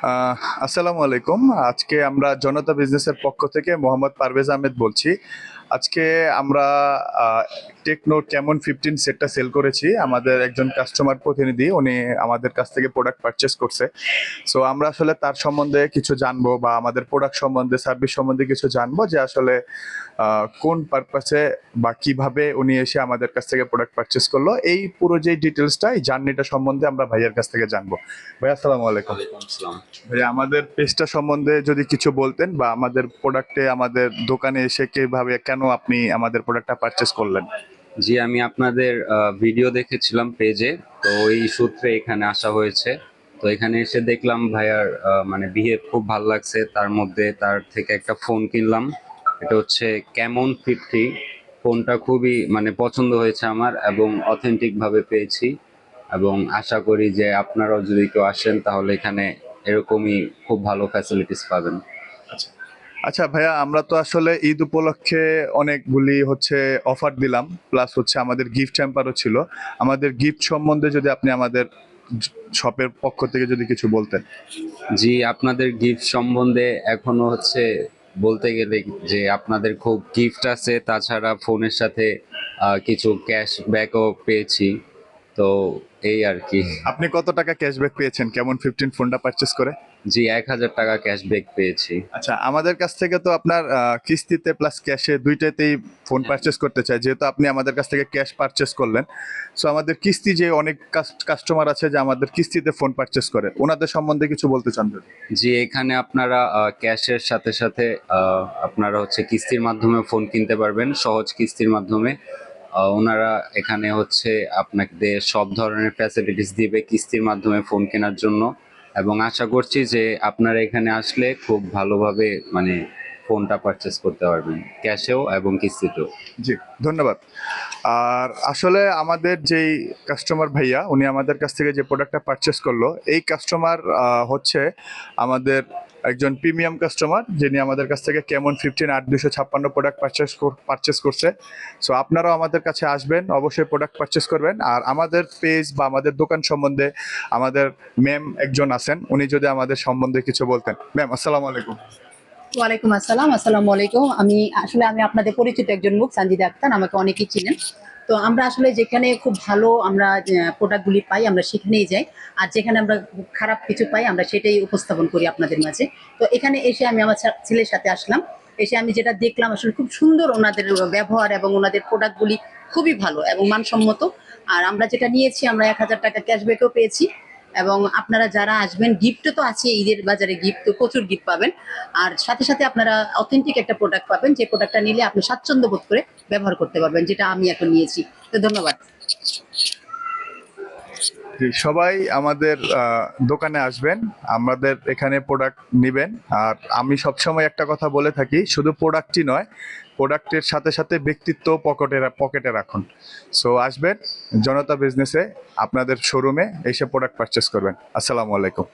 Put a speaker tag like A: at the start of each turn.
A: আহ আসসালামু আলাইকুম। আজকে আমরা জনতা বিজনেসের পক্ষ থেকে মোহাম্মদ পারভেজ আহমেদ বলছি। আজকে আমরা টেকনো ক্যামন 15 সেটটা সেল করেছি। আমাদের একজন কাস্টমার প্রতিনিধি উনি আমাদের কাছ থেকে প্রোডাক্ট পারচেস করছে। সো আমরা আসলে তার সম্বন্ধে কিছু জানবো বা আমাদের প্রোডাক্ট সম্বন্ধে, সার্ভিস সম্বন্ধে কিছু জানবো যে আসলে কোন পারপাসে বা কিভাবে উনি এসে আমাদের কাছ থেকে প্রোডাক্ট পারচেস করলো, এই পুরো যে ডিটেলসটা, এই জার্নিটা সম্বন্ধে আমরা ভাইয়ার কাছ থেকে জানবো। ভাইয়া আসসালামু আলাইকুম।
B: ওয়ালাইকুম আসসালাম।
A: ভাইয়া আমাদের পেজটা সম্বন্ধে যদি কিছু বলতেন বা আমাদের প্রোডাক্টে আমাদের দোকানে এসে কিভাবে কেন আপনি আমাদের প্রোডাক্টটা পারচেস করলেন।
B: জি, আমি আপনাদের ভিডিও দেখেছিলাম পেজে, তো ওই সূত্রে এখানে আসা হয়েছে। তো এখানে এসে দেখলাম ভাইয়ার মানে বিহেভ খুব ভালো লাগছে। তার মধ্যে তার থেকে একটা ফোন কিনলাম, এটা হচ্ছে ক্যামন 50। ফোনটা খুবই মানে পছন্দ হয়েছে আমার এবং অথেন্টিক ভাবে পেয়েছি, এবং আশা করি যে আপনারাও যদি কেউ আসেন তাহলে এখানে এরকমই খুব ভালো ফ্যাসিলিটিস পাবেন।
A: আচ্ছা আচ্ছা ভাইয়া, আমরা তো আসলে ঈদ উপলক্ষে অনেকগুলি হচ্ছে অফার দিলাম, প্লাস হচ্ছে আমাদের গিফট হ্যাম্পারও ছিল। আমাদের গিফট সম্বন্ধে যদি আপনি আমাদের শপের পক্ষ থেকে যদি কিছু বলতেন।
B: জি, আপনাদের গিফট সম্বন্ধে এখনো হচ্ছে বলতে গেলে যে আপনাদের খুব গিফট আছে, তাছাড়া ফোনের সাথে কিছু ক্যাশব্যাকও পেয়েছি। তো এই আর কি।
A: আপনি কত টাকা ক্যাশব্যাক পেয়েছেন কেমন 15 ফোনটা পারচেস করে?
B: জি, 1,000 টাকা ক্যাশব্যাক পেয়েছি।
A: আচ্ছা, আমাদের কাছ থেকে তো আপনার কিস্তিতে প্লাস ক্যাশে দুইটাতেই ফোন পারচেস করতে চাই, যেহেতু আপনি আমাদের কাছ থেকে ক্যাশ পারচেস করলেন। সো আমাদের কিস্তি যে অনেক কাস্টমার আছে যে আমাদের কিস্তিতে ফোন পারচেস করে, ওনাদের সম্বন্ধে কিছু বলতে চান যদি।
B: জি, এখানে আপনারা ক্যাশের সাথে সাথে আপনারা হচ্ছে কিস্তির মাধ্যমে ফোন কিনতে পারবেন, সহজ কিস্তির মাধ্যমে। ওনারা এখানে হচ্ছে আপনাকে সব ধরনের ফ্যাসিলিটিস দিবে কিস্তির মাধ্যমে ফোন কেনার জন্য, এবং আশা করছি যে আপনারা এখানে আসলে খুব ভালোভাবে মানে ফোনটা পারচেস করতে পারবেন, ক্যাশেও এবং কিস্তিতেও।
A: জি, ধন্যবাদ। আর আসলে আমাদের যেই কাস্টমার ভাইয়া উনি আমাদের কাছ থেকে যে প্রোডাক্টটা পারচেস করলো, এই কাস্টমার হচ্ছে আমাদের একজন প্রিমিয়াম কাস্টমার, যিনি আমাদের কাছ থেকে কেমন 15 8256 প্রোডাক্ট পারচেস করছে। সো আপনারাও আমাদের কাছে আসবেন, অবশ্যই প্রোডাক্ট পারচেস করবেন। আর আমাদের পেজ বা আমাদের দোকান সম্বন্ধে আমাদের ম্যাম একজন আছেন, উনি যদি আমাদের সম্বন্ধে কিছু বলতেন। ম্যাম আসসালামু আলাইকুম।
C: ওয়ালাইকুম আসসালাম। আসসালামু আলাইকুম। আমি আপনাদের পরিচিত একজন মুখ, সানজিদা আক্তার, আমাকে অনেকেই চিনেন। তো আমরা আসলে যেখানে খুব ভালো আমরা প্রোডাক্টগুলি পাই আমরা সেখানেই যাই, আর যেখানে আমরা খারাপ কিছু পাই আমরা সেটাই উপস্থাপন করি আপনাদের মাঝে। তো এখানে এসে আমি আমার ছেলের সাথে আসলাম। এসে আমি যেটা দেখলাম আসলে খুব সুন্দর ওনাদের ব্যবহার, এবং ওনাদের প্রোডাক্টগুলি খুবই ভালো এবং মানসম্মত। আর আমরা যেটা নিয়েছি, আমরা 1,000 টাকা ক্যাশব্যাকও পেয়েছি। এবং আপনারা যারা আসবেন, গিফটও তো আছে, ঈদের বাজারে গিফট তো প্রচুর গিফট পাবেন। আর সাথে সাথে আপনারা অথেন্টিক একটা প্রোডাক্ট পাবেন, যে প্রোডাক্টটা নিলে আপনি স্বাচ্ছন্দ্য বোধ করে ব্যবহার করতে পারবেন, যেটা আমি এখন নিয়েছি। তো ধন্যবাদ।
A: জি, সবাই আমাদের দোকানে আসবেন, আমাদের এখানে প্রোডাক্ট নেবেন। আর আমি সবসময় একটা কথা বলে থাকি, শুধু প্রোডাক্টই নয়, প্রোডাক্টের সাথে সাথে ব্যক্তিত্ব পকেটে রাখুন। সো আসবেন জনতা বিজনেসে, আপনাদের শোরুমে এসে প্রোডাক্ট পারচেস করবেন। আসসালামু আলাইকুম।